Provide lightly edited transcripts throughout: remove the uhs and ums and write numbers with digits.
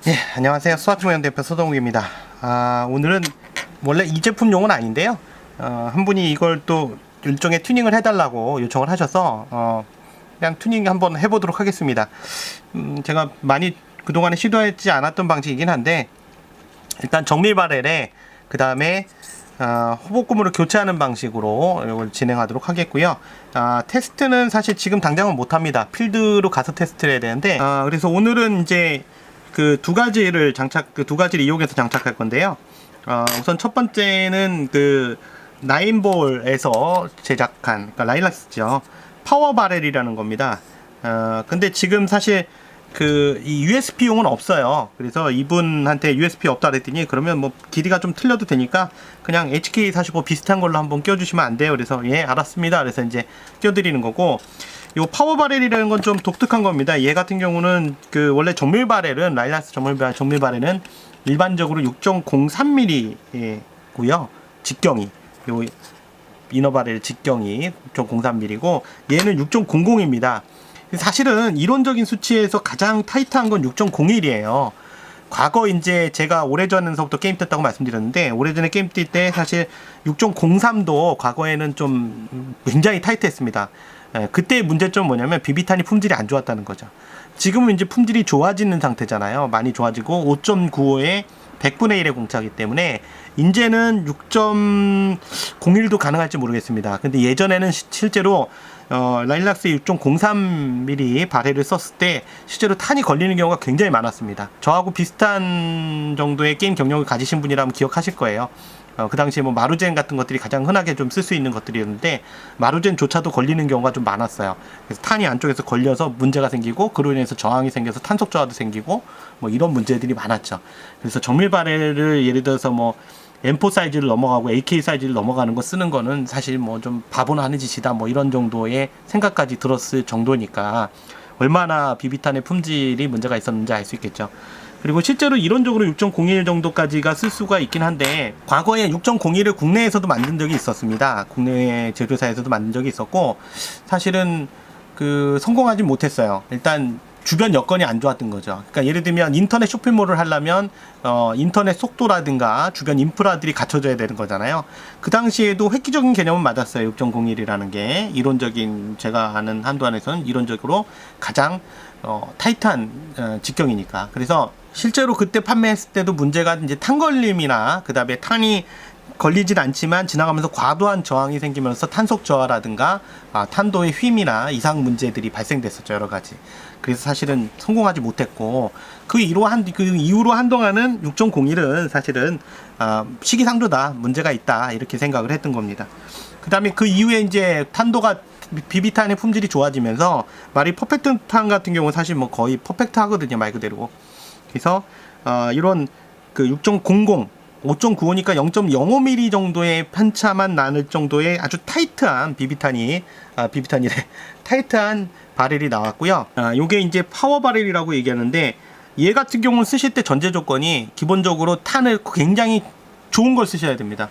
예, 안녕하세요. 스마트모션 대표 서동욱입니다. 오늘은 원래 이 제품용은 아닌데요. 한 분이 이걸 또 일종의 튜닝을 해달라고 요청을 하셔서 그냥 튜닝 한번 해보도록 하겠습니다. 제가 많이 그동안에 시도하지 않았던 방식이긴 한데, 일단 정밀 바렐에 그 다음에 호복고무를 교체하는 방식으로 이걸 진행하도록 하겠고요. 테스트는 사실 지금 당장은 못합니다. 필드로 가서 테스트를 해야 되는데, 그래서 오늘은 이제 그 두 가지를 이용해서 장착할 건데요. 우선 첫 번째는 그 나인볼에서 제작한, 그러니까 라일락스죠. 파워 바렐이라는 겁니다. 근데 지금 사실 이 USB용은 없어요. 그래서 이분한테 USB 없다 그랬더니, 그러면 뭐 길이가 좀 틀려도 되니까 그냥 HK45 비슷한 걸로 한번 껴주시면 안 돼요. 그래서 예, 알았습니다. 그래서 이제 껴드리는 거고, 요 파워 바렐이라는 건 좀 독특한 겁니다. 얘 같은 경우는 그 원래 정밀 바렐은, 라일락스 정밀 바렐은 일반적으로 6.03mm고요. 직경이 요 이너 바렐 직경이 6.03mm고, 얘는 6.00입니다. 사실은 이론적인 수치에서 가장 타이트한 건 6.01이에요. 과거 이제 제가 오래전에서부터 게임 떴다고 말씀드렸는데, 오래전에 게임 뛸 때 사실 6.03도 과거에는 좀 굉장히 타이트했습니다. 그때의 문제점은 뭐냐면 비비탄이 품질이 안 좋았다는 거죠. 지금은 이제 품질이 좋아지는 상태잖아요. 많이 좋아지고 5.95에 100분의 1의 공차이기 때문에 이제는 6.01도 가능할지 모르겠습니다. 근데 예전에는 실제로 라일락스 6.03mm 바렐을 썼을 때 실제로 탄이 걸리는 경우가 굉장히 많았습니다. 저하고 비슷한 정도의 게임 경력을 가지신 분이라면 기억하실 거예요. 그 당시에 뭐 마루젠 같은 것들이 가장 흔하게 좀 쓸 수 있는 것들이었는데, 마루젠조차도 걸리는 경우가 좀 많았어요. 그래서 탄이 안쪽에서 걸려서 문제가 생기고, 그로 인해서 저항이 생겨서 탄속 저하도 생기고, 뭐 이런 문제들이 많았죠. 그래서 정밀 바렐을 예를 들어서 뭐 M4 사이즈를 넘어가고 AK 사이즈를 넘어가는 거 쓰는 거는 사실 뭐 좀 바보나 하는 짓이다, 뭐 이런 정도의 생각까지 들었을 정도니까 얼마나 비비탄의 품질이 문제가 있었는지 알 수 있겠죠. 그리고 실제로 이론적으로 6.01 정도까지가 쓸 수가 있긴 한데, 과거에 6.01을 국내에서도 만든 적이 있었습니다. 국내 제조사에서도 만든 적이 있었고, 사실은 성공하지 못했어요. 일단 주변 여건이 안 좋았던 거죠. 그러니까 예를 들면 인터넷 쇼핑몰을 하려면 인터넷 속도라든가 주변 인프라들이 갖춰져야 되는 거잖아요. 그 당시에도 획기적인 개념은 맞았어요. 6.01이라는 게 이론적인, 제가 아는 한도 안에서는 이론적으로 가장 타이트한 직경이니까. 그래서 실제로 그때 판매했을 때도 문제가 이제 탄 걸림이나, 그 다음에 탄이 걸리진 않지만 지나가면서 과도한 저항이 생기면서 탄속 저하라든가 탄도의 휨이나 이상 문제들이 발생됐었죠. 여러 가지. 그래서 사실은 성공하지 못했고, 그 이후로 한동안은 6.01은 사실은 시기상조다, 문제가 있다, 이렇게 생각을 했던 겁니다. 그 다음에 그 이후에 이제 탄도가, 비비탄의 품질이 좋아지면서 말이 퍼펙트 탄 같은 경우는 사실 뭐 거의 퍼펙트 하거든요, 말 그대로. 그래서 이런 6.00, 5.95니까 0.05mm 정도의 편차만 나는 정도의 아주 타이트한 타이트한 바렐이 나왔고요. 요게 이제 파워 바렐이라고 얘기하는데, 얘 같은 경우는 쓰실 때 전제 조건이 기본적으로 탄을 굉장히 좋은 걸 쓰셔야 됩니다.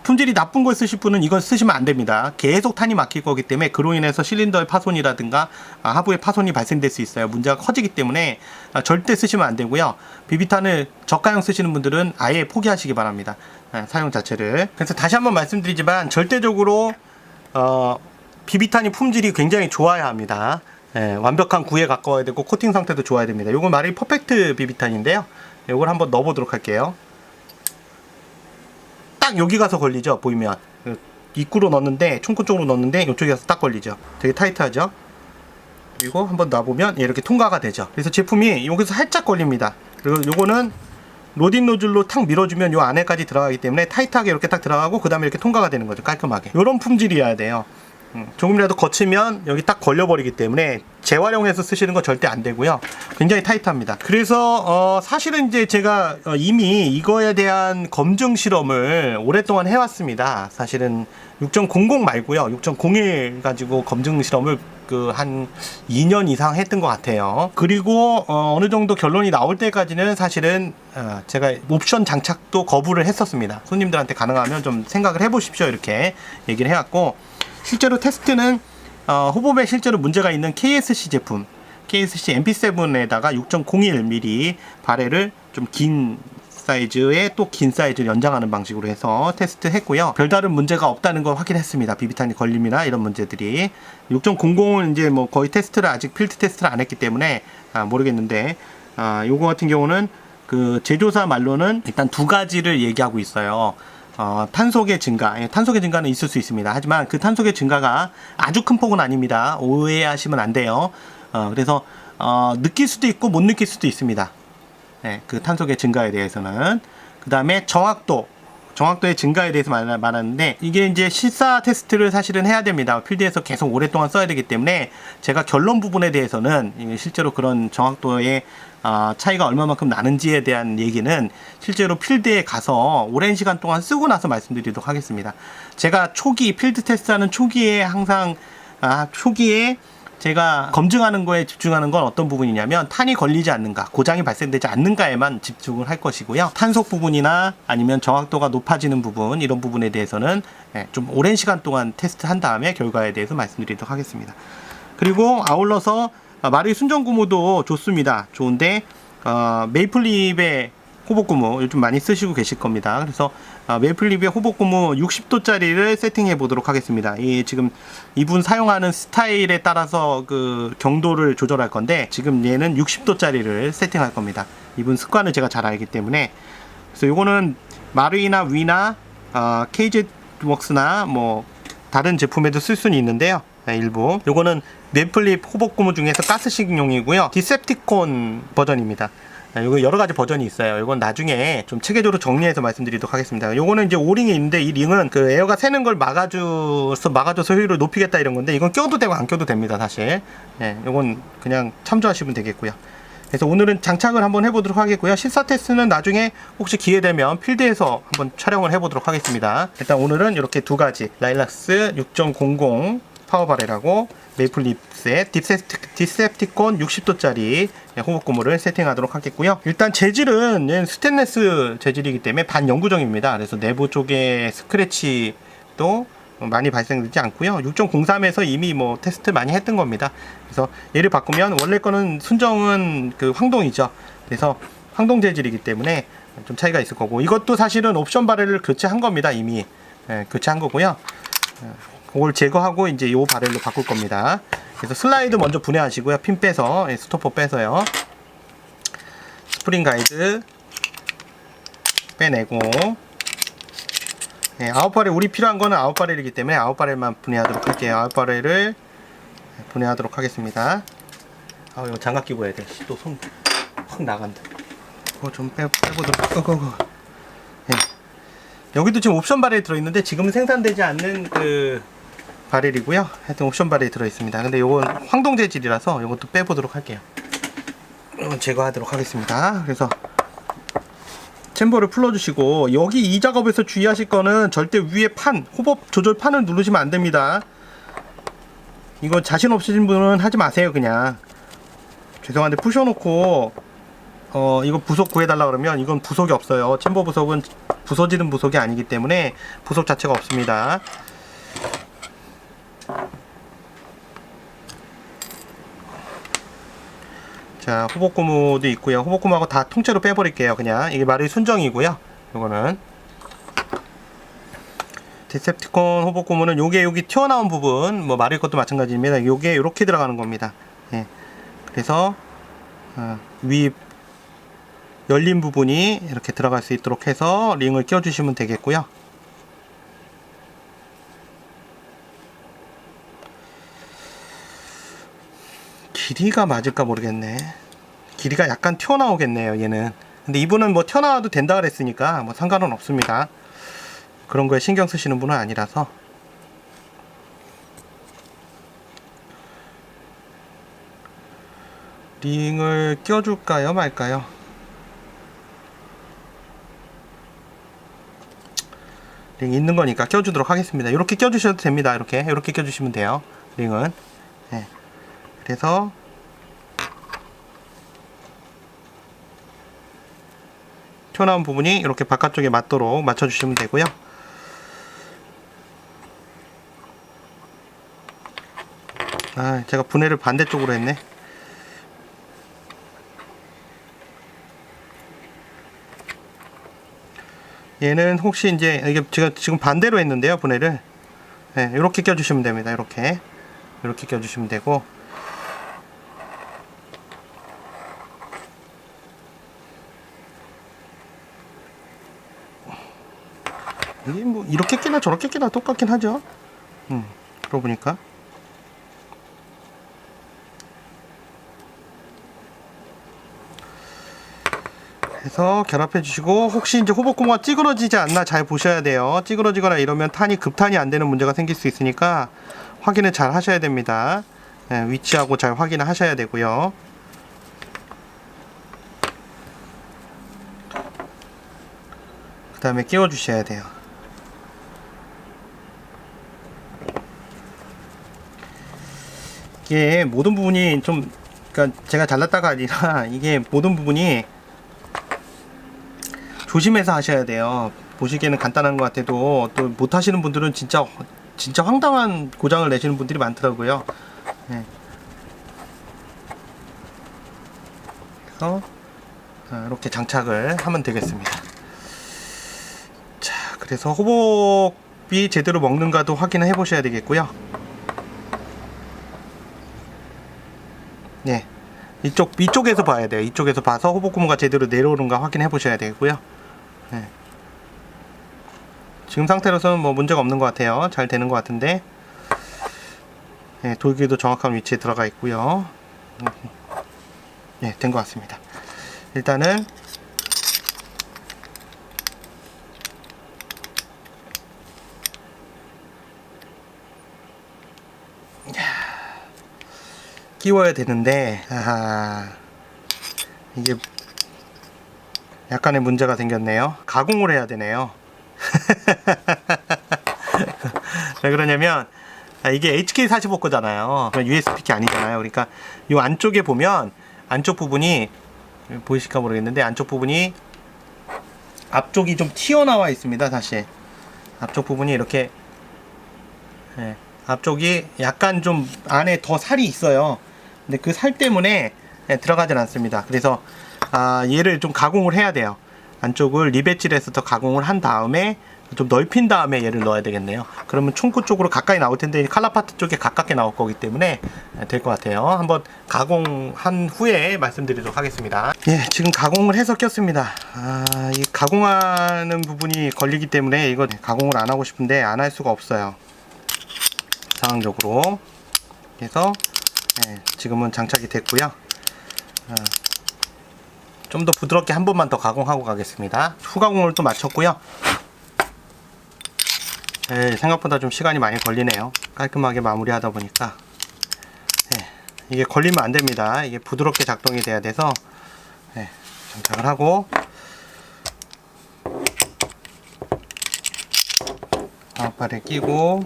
품질이 나쁜 걸 쓰실 분은 이걸 쓰시면 안 됩니다. 계속 탄이 막힐 거기 때문에 그로 인해서 실린더의 파손이라든가 하부의 파손이 발생될 수 있어요. 문제가 커지기 때문에 절대 쓰시면 안 되고요. 비비탄을 저가형 쓰시는 분들은 아예 포기하시기 바랍니다. 사용 자체를. 그래서 다시 한번 말씀드리지만, 절대적으로 비비탄이 품질이 굉장히 좋아야 합니다. 완벽한 구에 가까워야 되고 코팅 상태도 좋아야 됩니다. 요건 말이 퍼펙트 비비탄인데요. 요걸 한번 넣어보도록 할게요. 딱 여기 가서 걸리죠. 보이면 입구로 넣었는데, 총구 쪽으로 넣었는데 이쪽에 가서 딱 걸리죠. 되게 타이트하죠. 그리고 한번 놔보면 이렇게 통과가 되죠. 그래서 제품이 여기서 살짝 걸립니다. 그리고 요거는 로딩 노즐로 탁 밀어주면 요 안에까지 들어가기 때문에 타이트하게 이렇게 딱 들어가고, 그 다음에 이렇게 통과가 되는 거죠. 깔끔하게. 요런 품질이어야 돼요. 조금이라도 거치면 여기 딱 걸려버리기 때문에 재활용해서 쓰시는 거 절대 안 되고요. 굉장히 타이트합니다. 그래서 사실은 이제 제가 이미 이거에 대한 검증 실험을 오랫동안 해왔습니다. 사실은 6.00 말고요, 6.01 가지고 검증 실험을 한 2년 이상 했던 것 같아요. 그리고 어느 정도 결론이 나올 때까지는 사실은 제가 옵션 장착도 거부를 했었습니다. 손님들한테 가능하면 좀 생각을 해보십시오, 이렇게 얘기를 해왔고, 실제로 테스트는 호법에 실제로 문제가 있는 KSC 제품, KSC MP7에다가 6.01mm 바렐을 좀 긴 사이즈에 또 긴 사이즈를 연장하는 방식으로 해서 테스트했고요. 별다른 문제가 없다는 걸 확인했습니다. 비비탄이 걸림이나 이런 문제들이. 6.00은 이제 뭐 거의 테스트를 아직 필드 테스트를 안 했기 때문에 모르겠는데 요거 같은 경우는 그 제조사 말로는 일단 두 가지를 얘기하고 있어요. 탄속의 증가, 탄속의 증가는 있을 수 있습니다. 하지만 그 탄속의 증가가 아주 큰 폭은 아닙니다. 오해하시면 안 돼요. 그래서 느낄 수도 있고 못 느낄 수도 있습니다. 네, 그 탄속의 증가에 대해서는. 그 다음에 정확도의 증가에 대해서 말하는데, 이게 이제 실사 테스트를 사실은 해야 됩니다. 필드에서 계속 오랫동안 써야 되기 때문에 제가 결론 부분에 대해서는 실제로 그런 정확도의 차이가 얼마만큼 나는지에 대한 얘기는 실제로 필드에 가서 오랜 시간 동안 쓰고 나서 말씀드리도록 하겠습니다. 제가 필드 테스트하는 초기에 항상 초기에 제가 검증하는 거에 집중하는 건 어떤 부분이냐면 탄이 걸리지 않는가, 고장이 발생되지 않는가에만 집중을 할 것이고요. 탄속 부분이나 아니면 정확도가 높아지는 부분, 이런 부분에 대해서는 좀 오랜 시간 동안 테스트한 다음에 결과에 대해서 말씀드리도록 하겠습니다. 그리고 아울러서 마루이 순정고무도 좋습니다. 좋은데 메이플립의 호복고무 요즘 많이 쓰시고 계실 겁니다. 그래서 메이플립의 호복고무 60도짜리를 세팅해 보도록 하겠습니다. 지금 이분 사용하는 스타일에 따라서 그 경도를 조절할 건데, 지금 얘는 60도짜리를 세팅할 겁니다. 이분 습관을 제가 잘 알기 때문에. 그래서 요거는 마루이나 위나 KZ웍스나 뭐 다른 제품에도 쓸 수는 있는데요. 일부 요거는 메이플립 호복고무 중에서 가스식용이고요. 디셉티콘 버전입니다. 이거 여러 가지 버전이 있어요. 이건 나중에 좀 체계적으로 정리해서 말씀드리도록 하겠습니다. 요거는 이제 오링이 있는데, 이 링은 그 에어가 새는 걸 막아줘서 효율을 높이겠다 이런 건데, 이건 껴도 되고 안 껴도 됩니다, 사실. 요건 그냥 참조하시면 되겠고요. 그래서 오늘은 장착을 한번 해보도록 하겠고요. 실사 테스트는 나중에 혹시 기회 되면 필드에서 한번 촬영을 해보도록 하겠습니다. 일단 오늘은 이렇게 두 가지, 라일락스 6.00 파워바렐하고 메이플립스의 디셉티콘 60도짜리 호복고무를 세팅하도록 하겠고요. 일단 재질은 스테인리스 재질이기 때문에 반영구정입니다. 그래서 내부 쪽에 스크래치도 많이 발생되지 않고요. 6.03에서 이미 뭐 테스트 많이 했던 겁니다. 그래서 얘를 바꾸면, 원래 거는 순정은 그 황동이죠. 그래서 황동 재질이기 때문에 좀 차이가 있을 거고, 이것도 사실은 옵션 바렐을 교체한 겁니다. 이미 교체한 거고요. 그걸 제거하고 이제 요 바렐로 바꿀 겁니다. 그래서 슬라이드 먼저 분해하시고요. 핀 빼서, 스토퍼 빼서요. 스프링 가이드 빼내고, 아웃바렐, 우리 필요한 거는 아웃바렐이기 때문에 아웃바렐만 분해하도록 할게요. 아웃바렐을 분해하도록 하겠습니다. 이거 장갑 끼고 해야 돼. 또 손 확 나간다. 그거 좀 빼보도록. 여기도 지금 옵션 바렐이 들어있는데 지금은 생산되지 않는 그 바렐이고요. 하여튼 옵션 바렐이 들어있습니다. 근데 요건 황동 재질이라서 요것도 빼보도록 할게요. 이건 제거하도록 하겠습니다. 그래서 챔버를 풀어주시고, 여기 이 작업에서 주의하실 거는 절대 위에 호법 조절 판을 누르시면 안 됩니다. 이거 자신 없으신 분은 하지 마세요. 그냥 죄송한데 부셔놓고 이거 부속 구해달라 그러면 이건 부속이 없어요. 챔버 부속은 부서지는 부속이 아니기 때문에 부속 자체가 없습니다. 자, 호복고무도 있고요. 호복고무하고 다 통째로 빼버릴게요. 그냥 이게 마루이 순정이고요. 요거는 디셉티콘 호복고무는 요게 여기 튀어나온 부분, 뭐 마루이 것도 마찬가지입니다. 요게 요렇게 들어가는 겁니다. 그래서 위 열린 부분이 이렇게 들어갈 수 있도록 해서 링을 껴주시면 되겠고요. 길이가 맞을까 모르겠네. 길이가 약간 튀어나오겠네요, 얘는. 근데 이분은 뭐 튀어나와도 된다 그랬으니까 뭐 상관은 없습니다. 그런 거에 신경 쓰시는 분은 아니라서. 링을 껴줄까요, 말까요? 링 있는 거니까 껴주도록 하겠습니다. 이렇게 껴주셔도 됩니다. 이렇게 껴주시면 돼요, 링은. 그래서 튀어나온 부분이 이렇게 바깥쪽에 맞도록 맞춰주시면 되고요. 제가 분해를 반대쪽으로 했네. 얘는 혹시 이제 이게 제가 지금 반대로 했는데요, 분해를. 네, 이렇게 껴주시면 됩니다. 이렇게 껴주시면 되고. 이게 뭐 이렇게 끼나 저렇게 끼나 똑같긴 하죠. 그러고 보니까. 해서 결합해 주시고, 혹시 이제 호복고무가 찌그러지지 않나 잘 보셔야 돼요. 찌그러지거나 이러면 탄이 급탄이 안 되는 문제가 생길 수 있으니까 확인을 잘 하셔야 됩니다. 네, 위치하고 잘 확인을 하셔야 되고요. 그 다음에 끼워 주셔야 돼요. 이게 모든 부분이 좀, 그러니까 제가 잘났다가 아니라 이게 모든 부분이 조심해서 하셔야 돼요. 보시기에는 간단한 것 같아도 또 못하시는 분들은 진짜 황당한 고장을 내시는 분들이 많더라고요. 네. 그래서 이렇게 장착을 하면 되겠습니다. 자, 그래서 호복이 제대로 먹는가도 확인을 해 보셔야 되겠고요. 네, 이쪽에서 봐야 돼요. 이쪽에서 봐서 호복고무가 제대로 내려오는가 확인해 보셔야 되고요. 네. 지금 상태로서는 뭐 문제가 없는 것 같아요. 잘 되는 것 같은데. 네, 돌기도 정확한 위치에 들어가 있고요. 네, 된 것 같습니다. 일단은 끼워야 되는데, 이게 약간의 문제가 생겼네요. 가공을 해야 되네요. 왜 그러냐면, 이게 HK45 거잖아요. USB키 아니잖아요. 그러니까 이 안쪽에 보면, 안쪽 부분이 보이실까 모르겠는데, 안쪽 부분이 앞쪽이 좀 튀어나와 있습니다. 사실 앞쪽 부분이 이렇게, 네, 앞쪽이 약간 좀 안에 더 살이 있어요. 근데 그 살 때문에 들어가진 않습니다. 그래서 얘를 좀 가공을 해야 돼요. 안쪽을 리베질해서 더 가공을 한 다음에 좀 넓힌 다음에 얘를 넣어야 되겠네요. 그러면 총구 쪽으로 가까이 나올 텐데 칼라파트 쪽에 가깝게 나올 거기 때문에 될 것 같아요. 한번 가공한 후에 말씀드리도록 하겠습니다. 예, 지금 가공을 해서 꼈습니다. 이 가공하는 부분이 걸리기 때문에 이거 가공을 안 하고 싶은데 안 할 수가 없어요. 상황적으로. 그래서 지금은 장착이 됐고요. 좀 더 부드럽게 한 번만 더 가공하고 가겠습니다. 후가공을 또 마쳤고요. 생각보다 좀 시간이 많이 걸리네요. 깔끔하게 마무리하다 보니까. 이게 걸리면 안 됩니다. 이게 부드럽게 작동이 돼야 돼서 장착을 하고, 앞발에 끼고,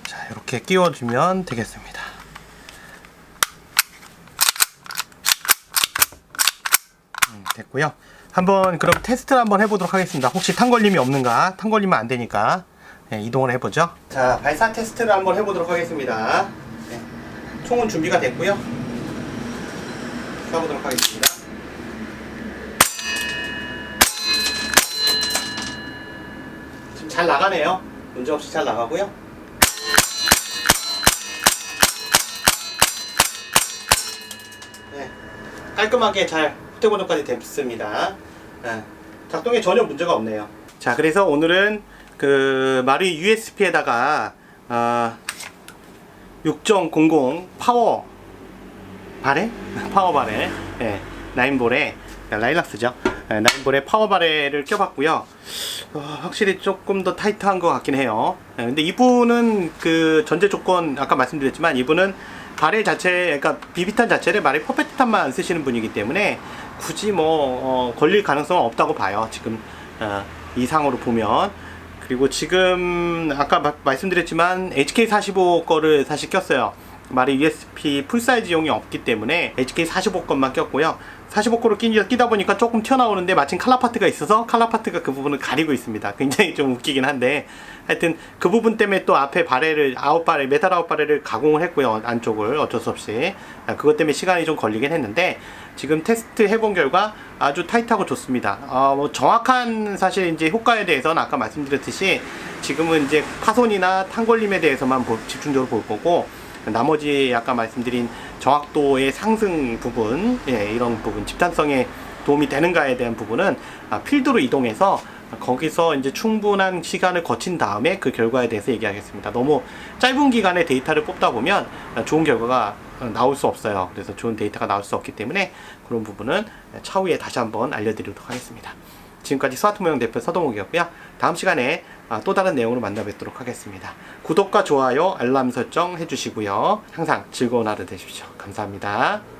자, 이렇게 끼워주면 되겠습니다. 됐고요. 한번 그럼 테스트를 한번 해보도록 하겠습니다. 혹시 탄 걸림이 없는가? 탄 걸리면 안 되니까 이동을 해보죠. 자, 발사 테스트를 한번 해보도록 하겠습니다. 총은 준비가 됐고요. 쏴보도록 하겠습니다. 지금 잘 나가네요. 문제없이 잘 나가고요. 깔끔하게 잘 후퇴고정까지 됐습니다. 작동에 전혀 문제가 없네요. 자, 그래서 오늘은 그 마루이 USB에다가 6.00 파워 바레? 파워 바레, 나인볼에, 라일락스죠. 나인볼에 파워 바레를 껴봤고요. 확실히 조금 더 타이트한 것 같긴 해요. 근데 이분은 그 전제 조건 아까 말씀드렸지만 이분은 바레 자체, 그러니까 비비탄 자체를 마루이 퍼펙트탄만 쓰시는 분이기 때문에 굳이 뭐 걸릴 가능성은 없다고 봐요. 지금 이 상으로 보면. 그리고 지금 아까 말씀드렸지만 HK45 거를 사실 꼈어요. 말이 USB 풀사이즈용이 없기 때문에 HK45건만 꼈고요. 45코를 끼다 보니까 조금 튀어나오는데 마침 칼라 파트가 있어서 칼라 파트가 그 부분을 가리고 있습니다. 굉장히 좀 웃기긴 한데 하여튼 그 부분 때문에 또 앞에 바렐을 메탈 아웃 바렐을 가공을 했고요. 안쪽을 어쩔 수 없이 그것 때문에 시간이 좀 걸리긴 했는데 지금 테스트 해본 결과 아주 타이트하고 좋습니다. 뭐 정확한 사실 이제 효과에 대해서는 아까 말씀드렸듯이 지금은 이제 파손이나 탄걸림에 대해서만 집중적으로 볼 거고, 나머지 아까 말씀드린 정확도의 상승 부분, 이런 부분, 집단성에 도움이 되는가에 대한 부분은 필드로 이동해서 거기서 이제 충분한 시간을 거친 다음에 그 결과에 대해서 얘기하겠습니다. 너무 짧은 기간에 데이터를 뽑다 보면 좋은 결과가 나올 수 없어요. 그래서 좋은 데이터가 나올 수 없기 때문에 그런 부분은 차후에 다시 한번 알려드리도록 하겠습니다. 지금까지 스마트모형 대표 서동욱이었고요. 다음 시간에 또 다른 내용으로 만나 뵙도록 하겠습니다. 구독과 좋아요, 알람 설정 해주시고요. 항상 즐거운 하루 되십시오. 감사합니다.